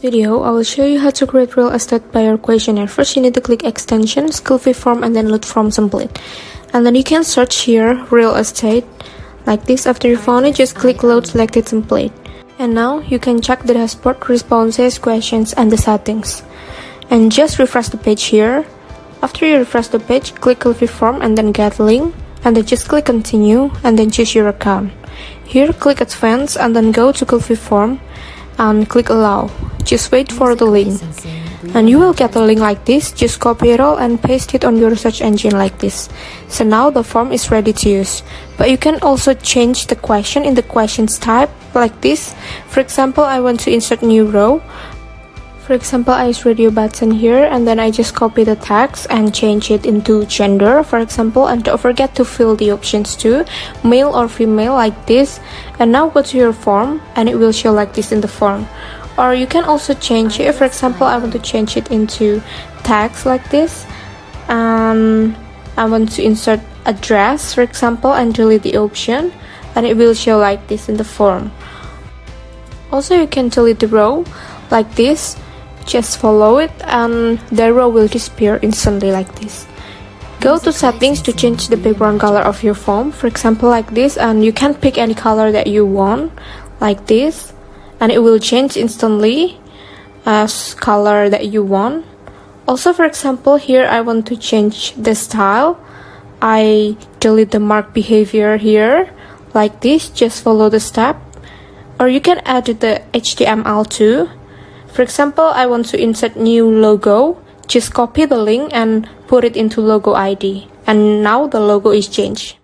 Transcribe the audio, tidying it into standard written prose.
Video, I will show you how to create real estate buyer questionnaire. First, you need to click extension, skill fee form, and then load form template. And then you can search here real estate like this. After you found it, just click load selected template. And now you can check the dashboard, responses, questions, and the settings. And just refresh the page here. After you refresh the page, click skill fee form and then get link. And then just click continue and then choose your account. Here, click advance and then go to skill fee form and click allow. Just wait for the link and you will get a link like this. Just copy it all and paste it on your search engine like this. So now the form is ready to use, but you can also change the question in the questions type like this. For example, I want to insert new row. For example, I use radio button here and then I just copy the text and change it into gender, for example, and don't forget to fill the options too, male or female like this. And now go to your form and it will show like this in the form. Or you can also change it. For example, I want to change it into text like this, and I want to insert address, for example, and delete the option, and it will show like this in the form. Also, you can delete the row like this. Just follow it and the row will disappear instantly like this. Go to settings to change the background color of your form, for example like this, and you can pick any color that you want like this, and it will change instantly as color that you want. Also, for example, here I want to change the style. I delete the mark behavior here like this. Just follow the step, or you can add the HTML too. For example, I want to insert new logo. Just copy the link and put it into logo ID. And now the logo is changed.